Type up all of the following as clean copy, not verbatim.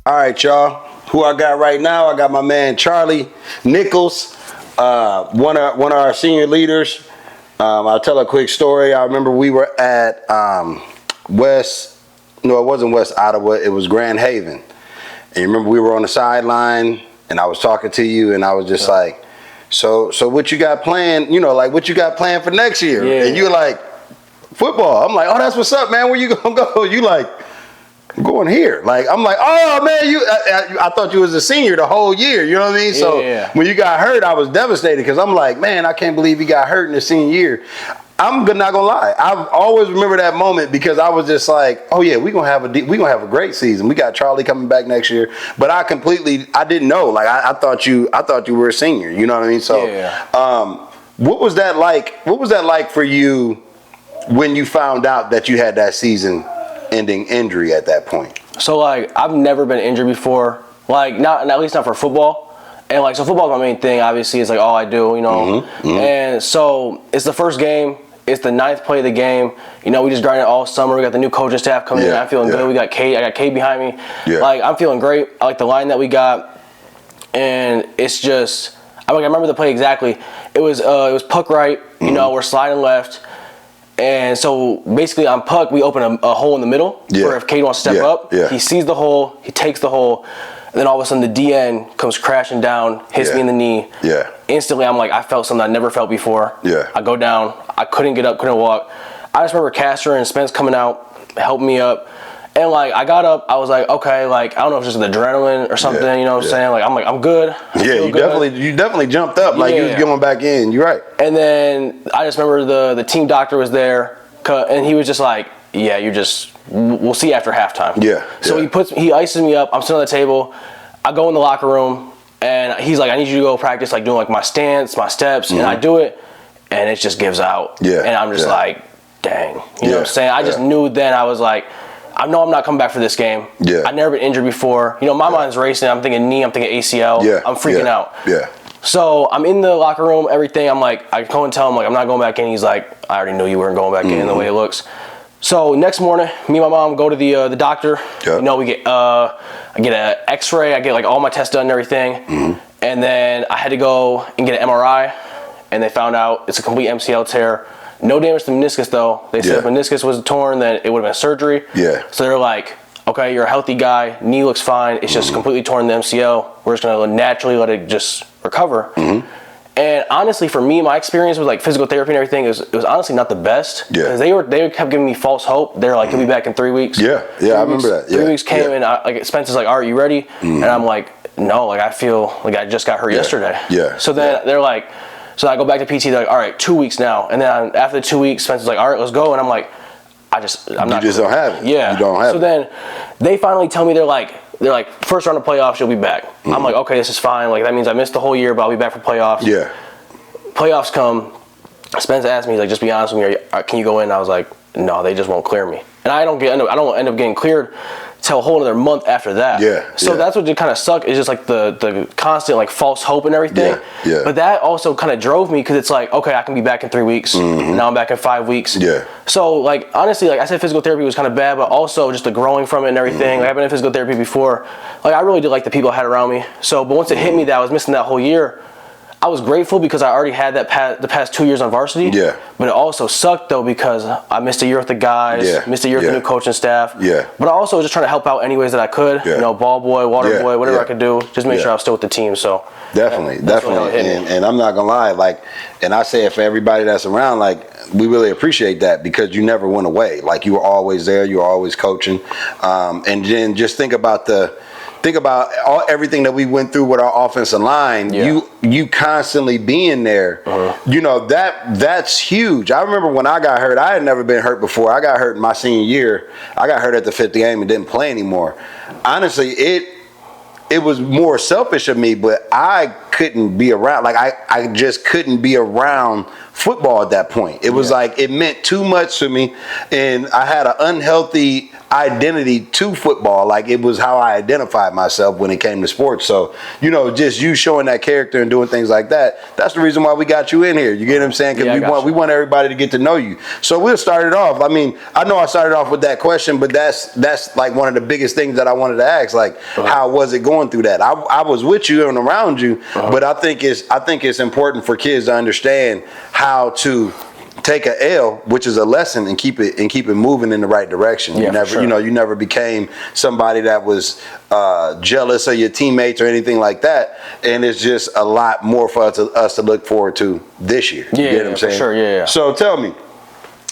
All right, y'all. Who I got right now? I got my man Charlie Nichols, one of our senior leaders. I'll tell a quick story. I remember we were at it wasn't West Ottawa. It was Grand Haven. And you remember we were on the sideline, and I was talking to you, and I was just like, so what you got planned? What you got planned for next year? Yeah. And you're like, football. I'm like, oh, that's what's up, man. Where you gonna go? You like, I'm going here. Like, I'm like, oh man, I thought you was a senior the whole year. You know what I mean? So when you got hurt, I was devastated because I'm like, man, I can't believe you got hurt in the senior year. I'm not gonna lie. I've always remember that moment because I was just like, oh yeah, we're gonna have a great season. We got Charlie coming back next year, but I didn't know. Like I thought you were a senior. You know what I mean? So, what was that like? What was that like for you when you found out that you had that season-ending injury at that point? So like, I've never been injured before. Like at least not for football. And like, so football is my main thing. Obviously, it's like all I do. And so it's the first game. It's the 9th play of the game. We just grinded all summer. We got the new coaching staff coming in. I'm feeling good. We got Kate. I got Kate behind me. Yeah. Like, I'm feeling great. I like the line that we got. And it's just, I remember the play exactly. It was puck right. We're sliding left. And so basically on puck, we open a hole in the middle for if Kate wants to step up. Yeah. He sees the hole. He takes the hole. And then all of a sudden the DN comes crashing down, hits me in the knee. Yeah. Instantly I'm like, I felt something I never felt before. Yeah. I go down. I couldn't get up, couldn't walk. I just remember Castor and Spence coming out, helping me up. And like, I got up, I was like, okay, like, I don't know if it's just the adrenaline or something, you know what I'm saying? Like, I'm good. You definitely jumped up, like you was going back in, you're right. And then I just remember the team doctor was there, and he was just like, yeah, we'll see after halftime. Yeah. So he ices me up, I'm sitting on the table, I go in the locker room, and he's like, I need you to go practice, like doing like my stance, my steps, and I do it, and it just gives out. Yeah. And I'm just like, dang, you know what I'm saying? I just knew then, I was like, I know I'm not coming back for this game. Yeah. I've never been injured before. My mind's racing. I'm thinking knee. I'm thinking ACL. Yeah. I'm freaking out. Yeah. So I'm in the locker room, everything. I'm like, I go and tell him, like, I'm not going back in. He's like, I already knew you weren't going back in the way it looks. So next morning, me and my mom go to the doctor. Yep. I get an X-ray. I get like all my tests done and everything. And then I had to go and get an MRI. And they found out it's a complete MCL tear. No damage to the meniscus though. They said if meniscus was torn, then it would have been surgery. Yeah. So they're like, okay, you're a healthy guy. Knee looks fine. It's just completely torn in the MCL. We're just gonna naturally let it just recover. And honestly, for me, my experience with like physical therapy and everything, it was honestly not the best. Yeah. Because they kept giving me false hope. They're like, he'll be back in 3 weeks. Yeah. Yeah, I remember that. 3 weeks came and Spencer's like, all right, you ready? And I'm like, no, like I feel like I just got hurt yesterday. Yeah. So then they're like. So I go back to PT, they're like, all right, 2 weeks now. And then after the 2 weeks, Spencer's like, all right, let's go. And I'm like, I'm not. You just don't have it. Yeah. You don't have it. So then they finally tell me, they're like, first round of playoffs, you'll be back. I'm like, okay, this is fine. Like, that means I missed the whole year, but I'll be back for playoffs. Yeah. Playoffs come. Spencer asked me, like, just be honest with me, can you go in? I was like, no, they just won't clear me. And I don't end up getting cleared till a whole another month after that. Yeah. So that's what just kind of sucked, is just like the constant like false hope and everything. Yeah. Yeah. But that also kind of drove me, because it's like, okay, I can be back in 3 weeks. Now I'm back in 5 weeks. Yeah. So like, honestly, like I said, physical therapy was kind of bad, but also just the growing from it and everything. Like, I've been in physical therapy before. Like, I really did like the people I had around me. So, but once it hit me that I was missing that whole year, I was grateful because I already had the past 2 years on varsity. Yeah. But it also sucked though, because I missed a year with the guys, missed a year with the new coaching staff. Yeah. But I also was just trying to help out any ways that I could. Yeah. Ball boy, water boy, whatever I could do, just make sure I was still with the team. So definitely. And I'm not gonna lie, like, and I say it for everybody that's around, like, we really appreciate that, because you never went away. Like, you were always there, you were always coaching. And then just think about everything that we went through with our offensive line. You constantly being there, that's huge. I remember when I got hurt, I had never been hurt before. I got hurt in my senior year. I got hurt at the 5th game and didn't play anymore. Honestly, it was more selfish of me, but I couldn't be around. Like, I just couldn't be around football at that point. It was like, it meant too much to me, and I had an unhealthy identity to football. Like, it was how I identified myself when it came to sports. So, you know, just you showing that character and doing things like that, that's the reason why we got you in here. You get what I'm saying? Because we want everybody to get to know you. So we'll start it off. I mean, I know I started off with that question, but that's like one of the biggest things that I wanted to ask. Like, how was it going through that? I was with you and around you, but I think it's important for kids to understand how to take a L, which is a lesson, and keep it moving in the right direction. Yeah, you never became somebody that was jealous of your teammates or anything like that. And it's just a lot more for us to look forward to this year. You get what I'm saying? For sure, yeah. So tell me,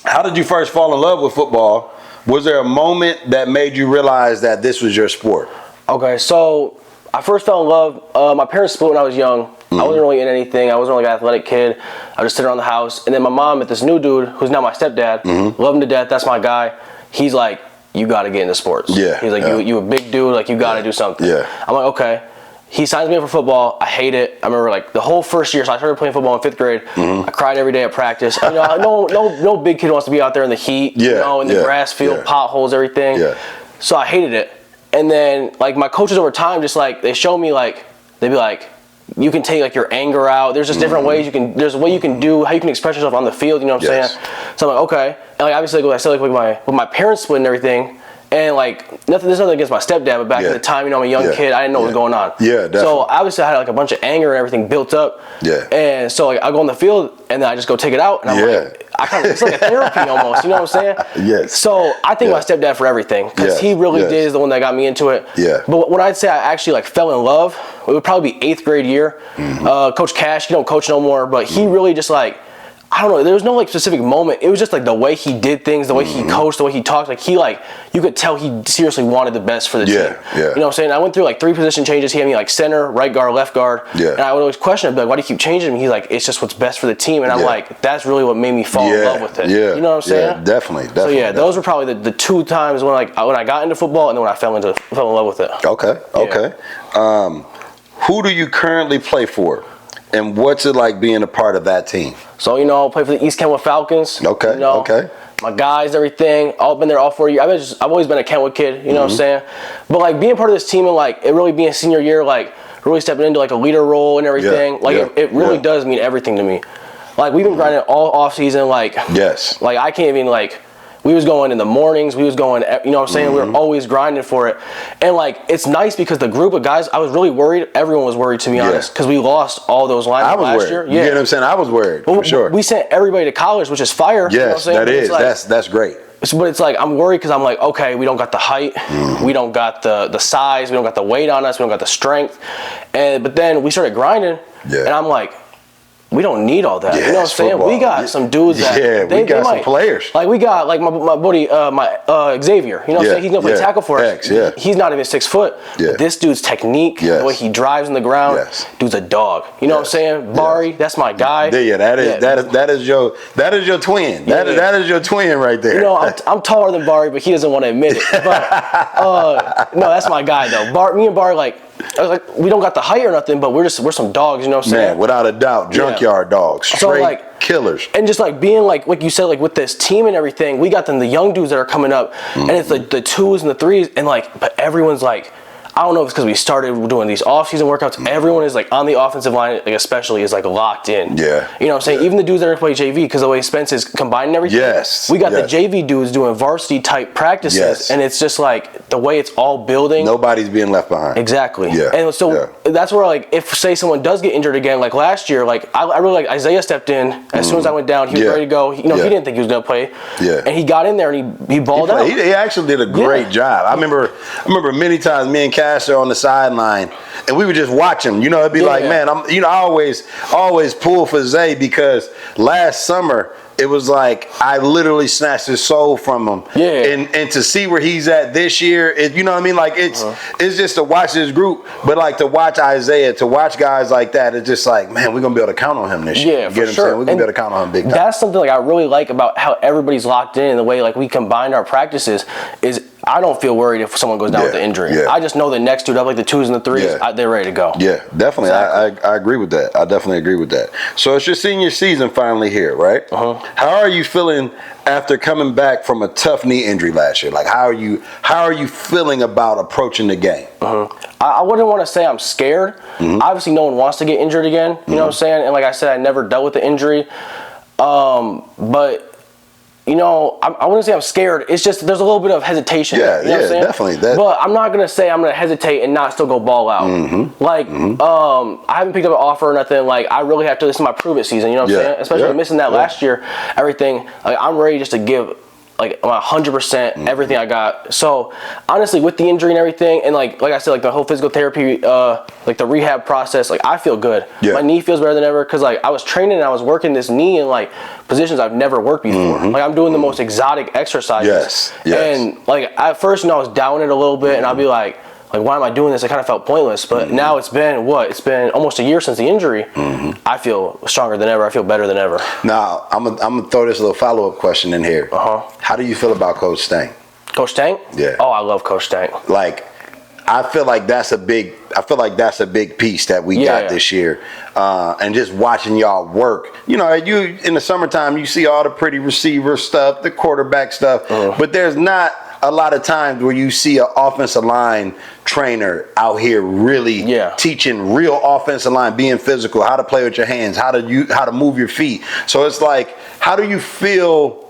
how did you first fall in love with football? Was there a moment that made you realize that this was your sport? Okay, so I first fell in love. My parents split when I was young. I wasn't really in anything. I wasn't really an athletic kid. I was just sitting around the house. And then my mom met this new dude who's now my stepdad. Love him to death. That's my guy. He's like, you got to get into sports. Yeah. He's like, you a big dude. Like, you got to do something. Yeah. I'm like, okay. He signs me up for football. I hate it. I remember like the whole first year. So I started playing football in 5th grade. I cried every day at practice. You know, no big kid wants to be out there in the heat. Yeah. You know, in the grass field, potholes, everything. Yeah. So I hated it. And then like my coaches over time, just like they show me like they'd be like, you can take like your anger out. There's just different ways there's a way you can do, how you can express yourself on the field, you know what I'm saying? So I'm like, okay. And like obviously like I said, like with my parents split and everything, and like there's nothing against my stepdad, but back at the time, you know, I'm a young kid, I didn't know what was going on. Yeah, definitely. So obviously I had like a bunch of anger and everything built up. Yeah. And so like I go on the field and then I just go take it out, and I'm like, it's like a therapy almost, you know what I'm saying? Yes. So I thank my stepdad for everything, because he really is the one that got me into it. Yeah. But when I'd say I actually like fell in love, it would probably be 8th grade year. Coach Cash, he don't coach no more, but he really just like, I don't know, there was no like specific moment. It was just like the way he did things, the way he coached, the way he talked. Like he you could tell he seriously wanted the best for the team. Yeah. You know what I'm saying? I went through like 3 position changes. He had me like center, right guard, left guard. Yeah. And I would always question him, like, why do you keep changing me? He's like, it's just what's best for the team. And I'm like, that's really what made me fall in love with it. Yeah. You know what I'm saying? Yeah, definitely. So yeah, those were probably the 2 times when I got into football and then when I fell in love with it. Okay. Who do you currently play for? And what's it like being a part of that team? So, you know, I play for the East Kentwood Falcons. Okay, you know, okay. My guys, everything. I've been there all 4 years. I've always been a Kentwood kid, you know what I'm saying? But, like, being part of this team and, like, it really being senior year, like, really stepping into, like, a leader role and everything, it really does mean everything to me. Like, we've been grinding all off season, like, like, I can't even, like, we was going in the mornings. We was going, you know what I'm saying? We were always grinding for it. And, like, it's nice because the group of guys, I was really worried. Everyone was worried, to be honest, because we lost all those lines last year. You get what I'm saying? I was worried, for sure. We sent everybody to college, which is fire. Yes, you know what I'm saying? that is. Like, that's great. But it's like, I'm worried because I'm like, okay, we don't got the height. We don't got the size. We don't got the weight on us. We don't got the strength. But then we started grinding, and I'm like, we don't need all that. You know what I'm saying? Football. We got some dudes that we got some players. Like we got like my buddy Xavier. You know what I'm saying? He's gonna play tackle for us. He's not even 6 foot. But this dude's technique, the way he drives in the ground, dude's a dog. You know what I'm saying? Bari, that's my guy. That is your twin. That is your twin right there. You know, I'm taller than Bari, but he doesn't want to admit it. But no, that's my guy though. Me and Bari, like we don't got the height or nothing, but we're some dogs. You know what I'm saying? Man, without a doubt, junkyard dogs, straight killers. And just like being like you said, like with this team and everything, we got the young dudes that are coming up, and it's like the 2s and the 3s, and like, but everyone's like, I don't know if it's because we started doing these off-season workouts. Everyone is like on the offensive line, like especially, is like locked in. Yeah. You know what I'm saying? Even the dudes that are playing JV, because the way Spence is combining everything. Yes. We got the JV dudes doing varsity type practices, and it's just like the way it's all building. Nobody's being left behind. Exactly. Yeah. And so that's where, like, if say someone does get injured again, like last year, like I really like Isaiah stepped in as soon as I went down. He was ready to go. You know, he didn't think he was gonna play. Yeah. And he got in there and he balled out. He actually did a great job. I remember many times me and Cash are on the sideline, and we would just watch him. You know, it'd be like, man, I always pull for Zay, because last summer it was like I literally snatched his soul from him. Yeah. And to see where he's at this year, you know what I mean? Like it's just to watch this group, but like to watch Isaiah, to watch guys like that, it's just like, man, we're gonna be able to count on him this year. Yeah, for sure. We're gonna be able to count on him big time. That's something like I really like about how everybody's locked in, and the way like we combined our practices is I don't feel worried if someone goes down with an injury. I just know the next dude up, like the 2s and the 3s, they're ready to go. Yeah, definitely. Exactly. I agree with that. I definitely agree with that. So it's your senior season finally here, right? How are you feeling after coming back from a tough knee injury last year? Like, how are you feeling about approaching the game? I wouldn't want to say I'm scared. Obviously, no one wants to get injured again. You know what I'm saying? And like I said, I never dealt with the injury. But you know, I wouldn't say I'm scared. It's just there's a little bit of hesitation. Yeah, you know what I'm definitely. But I'm not gonna say I'm gonna hesitate and not still go ball out. I haven't picked up an offer or nothing. Like, I really have to. This is my prove it season. You know what I'm saying? Especially missing that last year, everything. Like, I'm ready just to give like 100% everything I got. So honestly, with the injury and everything, and like I said, like the whole physical therapy, like the rehab process, like I feel good. My knee feels better than ever because like I was training and I was working this knee in like positions I've never worked before. Like, I'm doing the most exotic exercises. And like at first, I was down it a little bit, and I'd be like, why am I doing this? I kind of felt pointless. But now it's been almost a year since the injury. I feel stronger than ever. I feel better than ever. Now, I'm gonna throw this little follow-up question in here. How do you feel about Coach Stank? Coach Stank? Yeah. Oh, I love Coach Stank. Like, I feel like that's a big piece that we got this year. And just watching y'all work. You know, you in the summertime, you see all the pretty receiver stuff, the quarterback stuff, but there's not a lot of times where you see an offensive line trainer out here really teaching real offensive line, being physical, how to play with your hands, how to move your feet. So it's like, how do you feel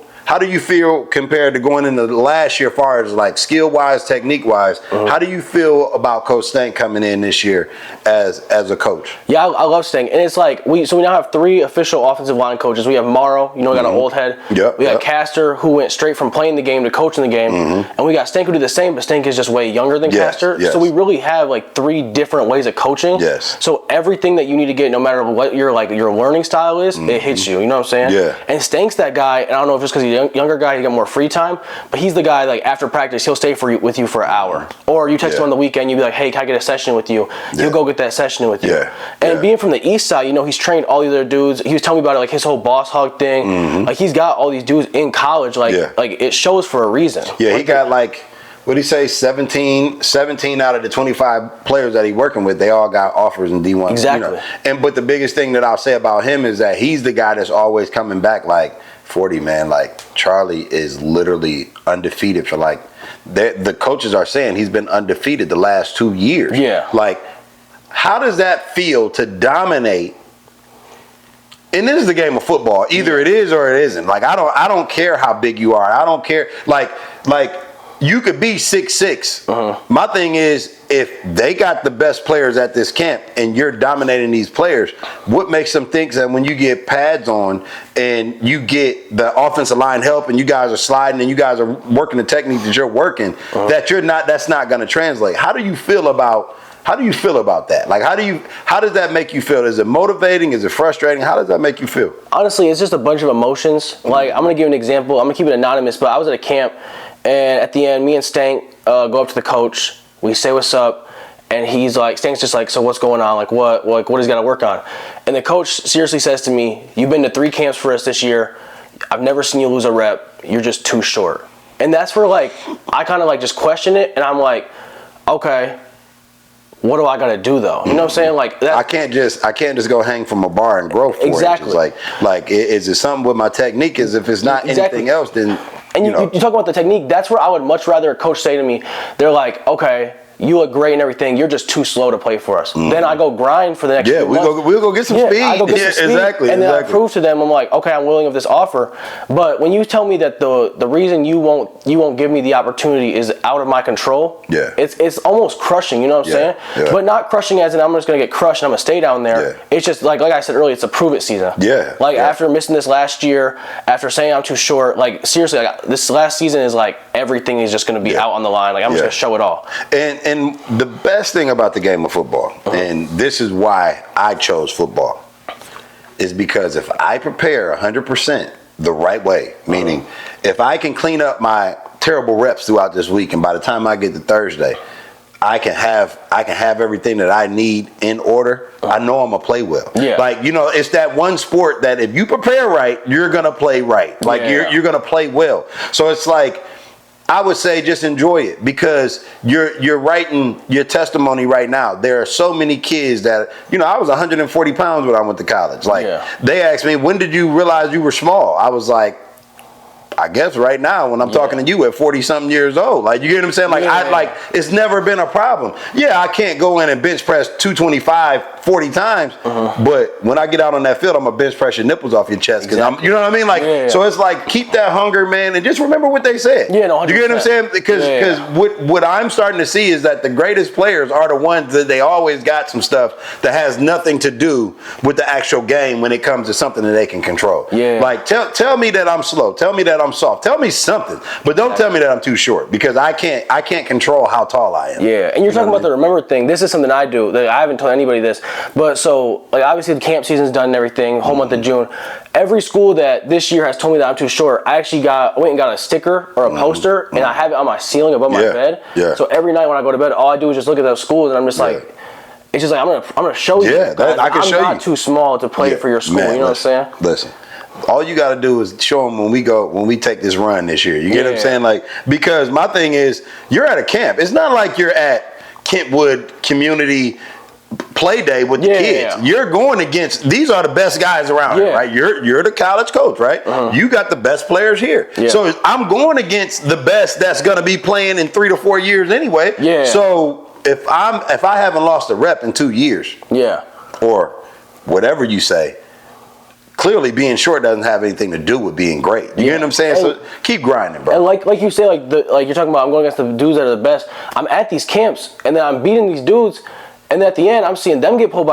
compared to going into the last year, as far as like skill wise, technique wise? How do you feel about Coach Stank coming in this year as a coach? Yeah, I love Stank, and it's like we now have 3 official offensive line coaches. We have Morrow, we got an old head. We got Castor, who went straight from playing the game to coaching the game, and we got Stank, who did the same, but Stank is just way younger than Castor. So we really have like 3 different ways of coaching. So everything that you need to get, no matter what your learning style is, it hits you. You know what I'm saying? And Stank's that guy, and I don't know if it's because he's younger guy, he got more free time, but he's the guy, like after practice, he'll stay with you for an hour. Or you text him on the weekend, you'll be like, hey, can I get a session with you? He'll go get that session with you. And being from the east side, he's trained all the other dudes. He was telling me about it, like his whole boss hug thing. Like, he's got all these dudes in college, like it shows for a reason. He got like, what did he say, 17 out of the 25 players that he's working with, they all got offers in D1. Exactly. But the biggest thing that I'll say about him is that he's the guy that's always coming back like, 40, man. Like, Charlie is literally undefeated for like, the coaches are saying he's been undefeated the last 2 years. Like, how does that feel to dominate? And this is the game of football. Either it is or it isn't. Like, I don't care how big you are. I don't care. Like you could be 6'6". My thing is, if they got the best players at this camp and you're dominating these players, what makes them think that when you get pads on and you get the offensive line help and you guys are sliding and you guys are working the technique that you're working, that's not going to translate? How do you feel about that? Like, how does that make you feel? Is it motivating? Is it frustrating? How does that make you feel? Honestly, it's just a bunch of emotions. Like, I'm going to give an example. I'm going to keep it anonymous, but I was at a camp, and at the end, me and Stank go up to the coach. We say what's up, and he's like, Stank's just like, so what's going on? Like, what he's got to work on? And the coach seriously says to me, you've been to 3 camps for us this year. I've never seen you lose a rep. You're just too short. And that's where, like, I kind of like just question it, and I'm like, okay, what do I got to do though? You know what I'm saying? Like, that, I can't just go hang from a bar and grow 4 inches. Like, is it something with my technique? Is if it's not anything else, then. And you talk about the technique. That's where I would much rather a coach say to me, they're like, okay, you look great and everything. You're just too slow to play for us. Then I go grind for the next few months. We'll go get some speed. I go get some speed. Exactly. And then I prove to them, I'm like, okay, I'm willing of this offer. But when you tell me that the reason you won't give me the opportunity is out of my control, it's almost crushing. You know what I'm saying? But not crushing as in I'm just gonna get crushed and I'm gonna stay down there. It's just like I said earlier, it's a prove it season. After missing this last year, after saying I'm too short, like seriously, like, this last season is like everything is just gonna be out on the line. Like, I'm just gonna show it all. And the best thing about the game of football, and this is why I chose football, is because if I prepare 100% the right way, meaning if I can clean up my terrible reps throughout this week, and by the time I get to Thursday, I can have everything that I need in order, I know I'm gonna play well. Like, it's that one sport that if you prepare right, you're gonna play right. Like, you're gonna play well. So it's like, I would say just enjoy it, because you're writing your testimony right now. There are so many kids that, I was 140 pounds when I went to college. Like, they asked me, when did you realize you were small? I was like, I guess right now when I'm talking to you at 40-something years old. Like, you get what I'm saying? Like, it's never been a problem. Yeah, I can't go in and bench press 225 40 times, but when I get out on that field, I'm going to bench press your nipples off your chest, because I'm, you know what I mean? Like, so it's like, keep that hunger, man, and just remember what they said. Yeah, no, 100%. You get what I'm saying? Because what I'm starting to see is that the greatest players are the ones that they always got some stuff that has nothing to do with the actual game when it comes to something that they can control. Yeah. Like, tell me that I'm slow. Tell me that I'm soft. Tell me something, but don't tell me that I'm too short, because I can't control how tall I am. Yeah, and you're talking about the remember thing. This is something I do that I haven't told anybody this, but so like obviously the camp season's done and everything, whole month of June. Every school that this year has told me that I'm too short, I actually went and got a sticker or a poster, and I have it on my ceiling above my bed. Yeah. So every night when I go to bed, all I do is just look at those schools, and I'm just like, it's just like I'm gonna show you. Yeah, I can show you. I'm not too small to play for your school. Man, you know what I'm saying? Listen. All you got to do is show them when we take this run this year. You get what I'm saying? Like, because my thing is, you're at a camp. It's not like you're at Kentwood Community Play Day with the kids. You're going against, these are the best guys around here, right? You're the college coach, right? You got the best players here. So I'm going against the best that's going to be playing in 3 to 4 years anyway. So if I haven't lost a rep in 2 years, or whatever you say, clearly being short doesn't have anything to do with being great. You get what I'm saying? So keep grinding, bro. And like you say, like you're talking about, I'm going against the dudes that are the best. I'm at these camps, and then I'm beating these dudes, and then at the end, I'm seeing them get pulled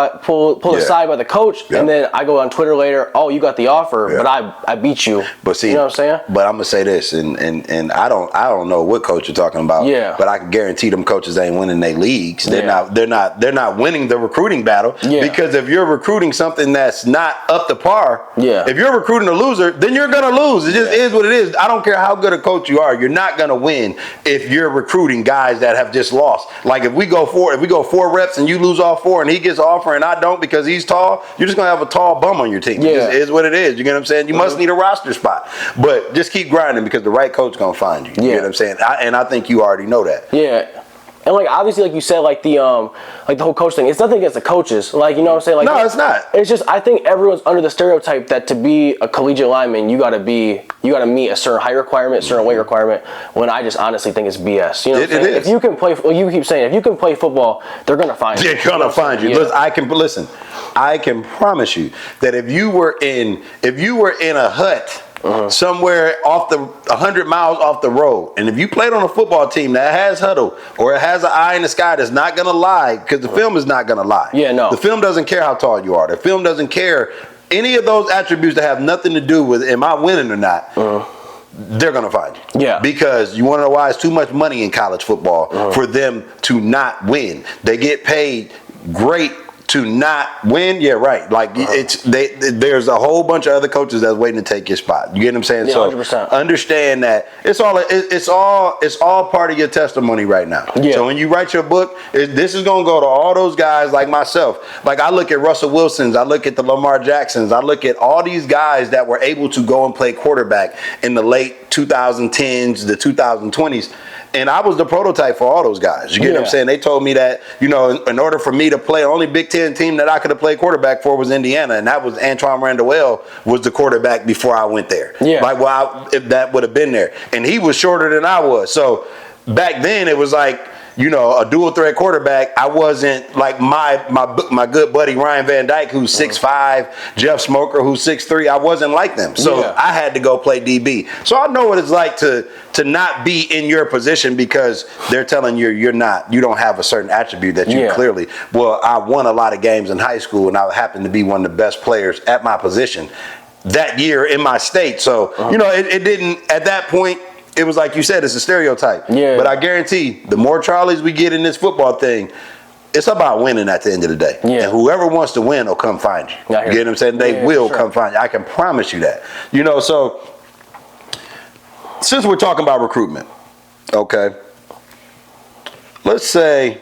aside by the coach, and then I go on Twitter later, oh, you got the offer, but I beat you. But see, you know what I'm saying? But I'm gonna say this, and I don't know what coach you're talking about. But I can guarantee them coaches ain't winning their leagues. They're not winning the recruiting battle. Because if you're recruiting something that's not up to par, if you're recruiting a loser, then you're gonna lose. It just is what it is. I don't care how good a coach you are, you're not gonna win if you're recruiting guys that have just lost. Like if we go 4 reps and you lose all 4 and he gets an offer and I don't because he's tall, you're just gonna have a tall bum on your team. It just is what it is. You get what I'm saying? You must need a roster spot, but just keep grinding, because the right coach gonna find you. You get what I'm saying? And I think you already know that. And like obviously, like you said, like the whole coach thing, it's nothing against the coaches. Like, you know what I'm saying? Like, no, it's not. It's just, I think everyone's under the stereotype that to be a collegiate lineman, you gotta meet a certain height requirement, a certain weight requirement. When I just honestly think it's BS. You know what I'm saying? If you can play, you keep saying, if you can play football, they're gonna find you. They're gonna find you. Listen, I can promise you that if you were in a hut somewhere off 100 miles off the road, and if you played on a football team that has huddle or it has an eye in the sky that's not gonna lie, because the film is not gonna lie. The film doesn't care how tall you are. The film doesn't care any of those attributes that have nothing to do with am I winning or not. They're gonna find you. Because you want to know why? It's too much money in college football for them to not win. They get paid great to not win. Like there's a whole bunch of other coaches that's waiting to take your spot. You get what I'm saying? So 100%. Understand that it's all part of your testimony right now. So when you write your book, this is gonna go to all those guys like myself. Like I look at Russell Wilson's, I look at the Lamar Jacksons, I look at all these guys that were able to go and play quarterback in the late 2010s, the 2020s. And I was the prototype for all those guys. You get what I'm saying? They told me that, in order for me to play, the only Big Ten team that I could have played quarterback for was Indiana. And that was Antoine Randall was the quarterback before I went there. If that would have been there. And he was shorter than I was. So back then it was like, a dual threat quarterback. I wasn't like my good buddy Ryan Van Dyke, who's 6'5", Jeff Smoker, who's 6'3". I wasn't like them, so I had to go play DB. So I know what it's like to not be in your position because they're telling you you don't have a certain attribute that you clearly. Well, I won a lot of games in high school, and I happened to be one of the best players at my position that year in my state. So it didn't at that point. It was like you said, it's a stereotype. But I guarantee the more Charlies we get in this football thing, it's about winning at the end of the day. And whoever wants to win will come find you. You get what I'm saying? They will come find you. I can promise you that. So since we're talking about recruitment, okay, let's say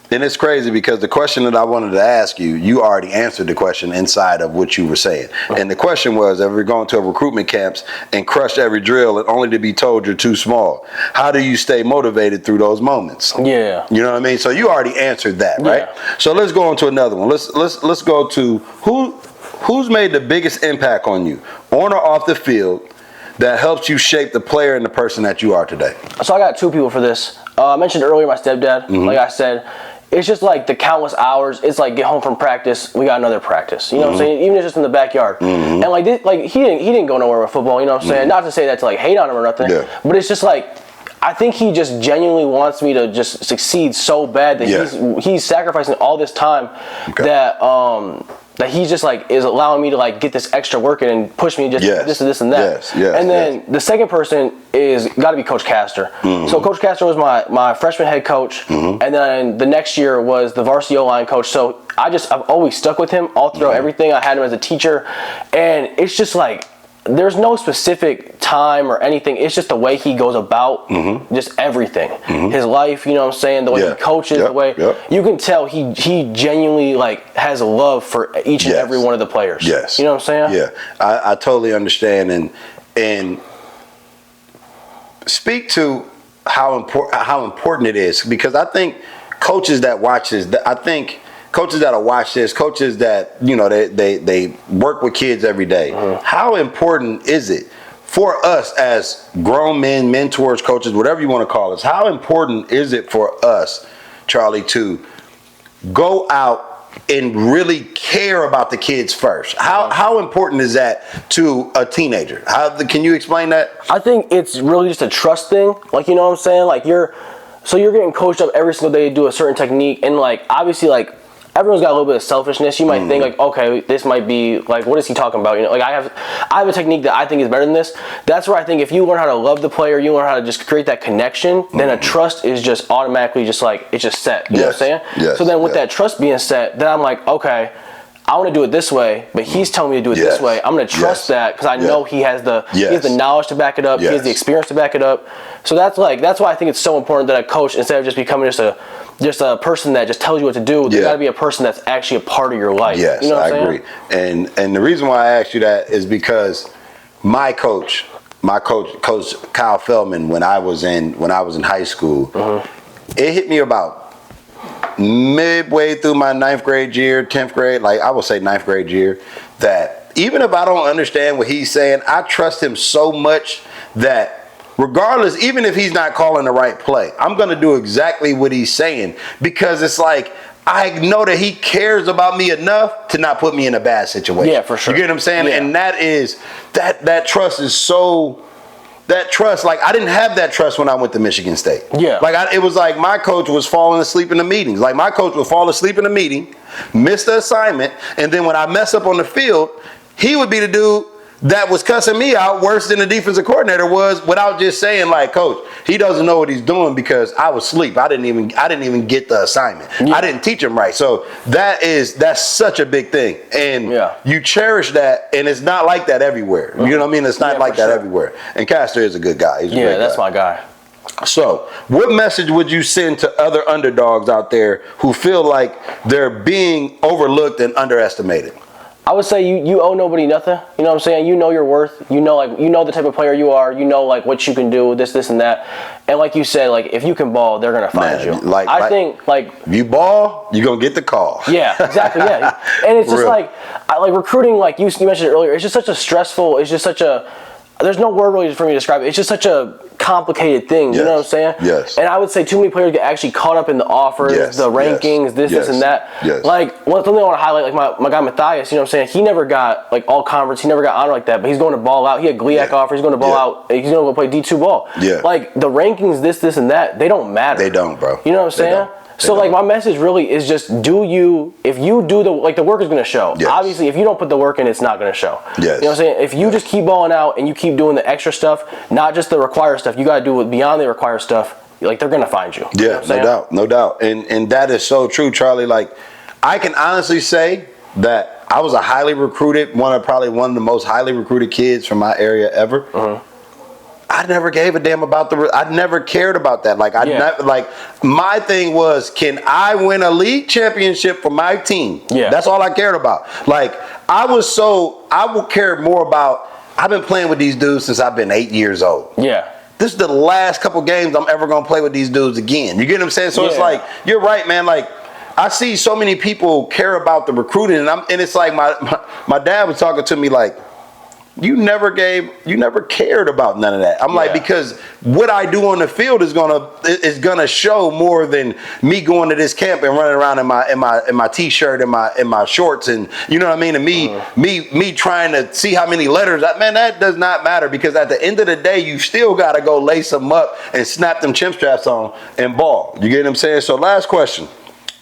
And it's crazy because the question that I wanted to ask you, you already answered the question inside of what you were saying. And the question was, if we're going to a recruitment camps and crush every drill and only to be told you're too small, how do you stay motivated through those moments? Yeah. You know what I mean? So you already answered that, right? Yeah. So let's go on to another one. Let's go to who's made the biggest impact on you, on or off the field, that helps you shape the player and the person that you are today. So I got two people for this. I mentioned earlier my stepdad. Mm-hmm. Like I said, it's just like the countless hours. It's like get home from practice, we got another practice. You know what I'm saying? Even if it's just in the backyard. Mm-hmm. And like this, like he didn't go nowhere with football. You know what I'm saying? Not to say that to like hate on him or nothing. Yeah. But it's just like I think he just genuinely wants me to just succeed so bad that he's sacrificing all this time that he just like is allowing me to like get this extra work in and push me just this and this and that. And then the second person is got to be Coach Castor. Mm-hmm. So Coach Castor was my freshman head coach, and then the next year was the varsity O-line coach. So I've always stuck with him all throughout everything. I had him as a teacher, and it's just like there's no specific time or anything. It's just the way he goes about just everything. His life, you know what I'm saying? The way he coaches, the way you can tell he genuinely like has a love for each and every one of the players. Yes. You know what I'm saying? Yeah. I totally understand and speak to how important it is, because I think coaches that watch this, coaches that'll watch this, coaches that, you know, they work with kids every day. How important is it for us as grown men, mentors, coaches, whatever you want to call us, how important is it for us, Charlie, to go out and really care about the kids first? How important is that to a teenager? Can you explain that? I think it's really just a trust thing. Like, you know what I'm saying? Like you're getting coached up every single day to do a certain technique, and like obviously like everyone's got a little bit of selfishness. You might think like, okay, this might be like, what is he talking about? You know, like I have a technique that I think is better than this. That's where I think if you learn how to love the player, you learn how to just create that connection, then a trust is just automatically just like, it's just set. You know what I'm saying? Yes. So then with that trust being set, then I'm like, okay, I want to do it this way, but he's telling me to do it this way. I'm going to trust that because I know he has the knowledge to back it up. He has the experience to back it up. So that's why I think it's so important that a coach, instead of just becoming just a person that just tells you what to do, there's got to be a person that's actually a part of your life. Yes, you know what I agree. And the reason why I asked you that is because my coach, Coach Kyle Feldman, when I was in high school, it hit me about midway through my 9th grade year, 10th grade, like I would say 9th grade year, that even if I don't understand what he's saying, I trust him so much that regardless, even if he's not calling the right play, I'm going to do exactly what he's saying, because it's like I know that he cares about me enough to not put me in a bad situation. Yeah, for sure. You get what I'm saying? Yeah. And that trust is so... That trust, like I didn't have that trust when I went to Michigan State. Yeah. Like it was like my coach was falling asleep in the meetings. Like my coach would fall asleep in the meeting, miss the assignment, and then when I mess up on the field, he would be the dude that was cussing me out worse than the defensive coordinator was, without just saying like, Coach, he doesn't know what he's doing because I was asleep. I didn't even get the assignment. Yeah. I didn't teach him right. So that's such a big thing. And you cherish that, and it's not like that everywhere. You know what I mean? It's not like that everywhere. And Castor is a good guy. He's a great that's guy. My guy. So what message would you send to other underdogs out there who feel like they're being overlooked and underestimated? I would say you owe nobody nothing. You know what I'm saying? You know your worth. You know the type of player you are. You know like what you can do, this and that. And like you said, like if you can ball, they're gonna find you. I think if you ball, you're gonna get the call. Yeah, exactly. Yeah, and it's just like recruiting. Like you mentioned earlier, it's just such a stressful. It's just such a. There's no word really for me to describe it. It's just such a complicated thing. You know what I'm saying? Yes. And I would say too many players get actually caught up in the offers, the rankings, this and that. Yes. Like something I want to highlight, like my guy Matthias. You know what I'm saying? He never got like all conference. He never got honor like that. But he's going to ball out. He had GLIAC offer. He's going to ball out. He's going to go play D2 ball. Yeah. Like the rankings, this and that. They don't matter. They don't, bro. You know what I'm saying? So like my message really is just if you do the work is going to show. Yes. Obviously if you don't put the work in, it's not going to show. Yes. You know what I'm saying? If you just keep balling out and you keep doing the extra stuff, not just the required stuff, you got to do it beyond the required stuff. Like they're going to find you. Yeah, you know no doubt. And that is so true, Charlie. Like I can honestly say that I was a highly recruited, one of the most highly recruited kids from my area ever. I never gave a damn about I never cared about that. Like my thing was, can I win a league championship for my team? Yeah. That's all I cared about. Like I would care more about, I've been playing with these dudes since I've been 8 years old. Yeah. This is the last couple games I'm ever going to play with these dudes again. You get what I'm saying? So it's like, you're right, man. Like, I see so many people care about the recruiting, and it's like my dad was talking to me like, you never cared about none of that. I'm like, because what I do on the field is gonna show more than me going to this camp and running around in my t-shirt and my shorts, and you know what I mean, and me trying to see how many letters. Man, that does not matter, because at the end of the day, you still gotta go lace them up and snap them chin straps on and ball. You get what I'm saying? So last question.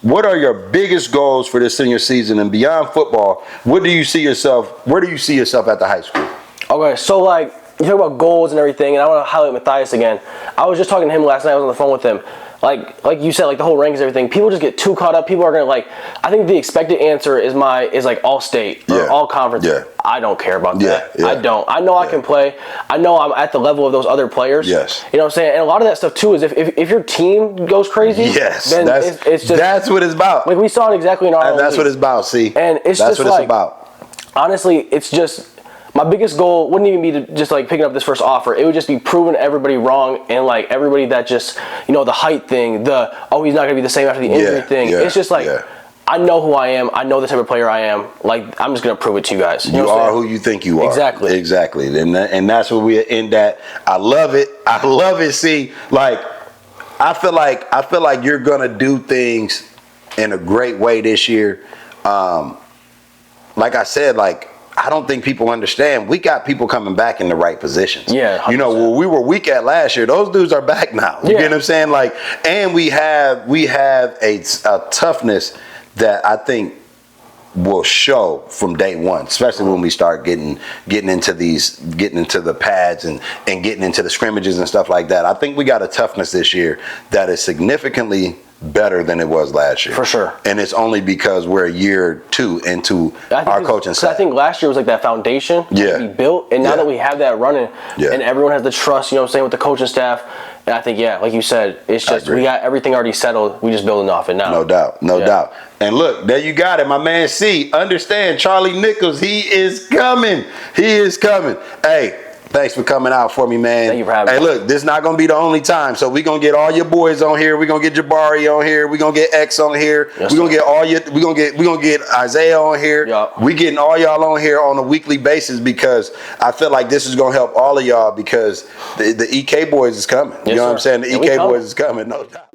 What are your biggest goals for this senior season and beyond football? Where do you see yourself at the high school? Okay, so like you talk about goals and everything, and I want to highlight Matthias again. I was just talking to him last night. I was on the phone with him. Like you said, like the whole rankings and everything. People just get too caught up. People are gonna I think the expected answer is like all state or all conference. Yeah. I don't care about that. Yeah. I don't. I know I can play. I know I'm at the level of those other players. Yes. You know what I'm saying? And a lot of that stuff too is if your team goes crazy. Yes. Then it's just, that's what it's about. Like we saw it exactly in our. And that's what it's about. See. And it's that's just what it's about. Honestly, it's just. My biggest goal wouldn't even be to just like picking up this first offer. It would just be proving everybody wrong, and like everybody that just, the height thing, he's not going to be the same after the injury thing. It's just like, I know who I am. I know the type of player I am. Like, I'm just going to prove it to you guys. You are who you think you are. Exactly. And that's where we end at. I love it. See, like, I feel like you're going to do things in a great way this year. Like I said, like, I don't think people understand. We got people coming back in the right positions. Yeah, 100%. Where we were weak at last year, those dudes are back now. You get what I'm saying? Like, and we have a toughness that I think will show from day one, especially when we start getting into the pads and getting into the scrimmages and stuff like that. I think we got a toughness this year that is significantly better than it was last year. For sure. And it's only because we're a year 2 into our coaching staff. I think last year was like that foundation to be built, and now that we have that running, and everyone has the trust, with the coaching staff, and I think, like you said, it's just we got everything already settled. We just building off it now. No doubt. And look, there you got it, my man C. Understand, Charlie Nichols, he is coming. Hey, thanks for coming out for me, man. Thank you for having me. Hey, look, this is not going to be the only time. So we're going to get all your boys on here. We're going to get Jabari on here. We're going to get X on here. Yes, we're going to get Isaiah on here. Yep. We're getting all y'all on here on a weekly basis, because I feel like this is going to help all of y'all, because the EK boys is coming. You know what I'm saying? The EK boys is coming, no doubt.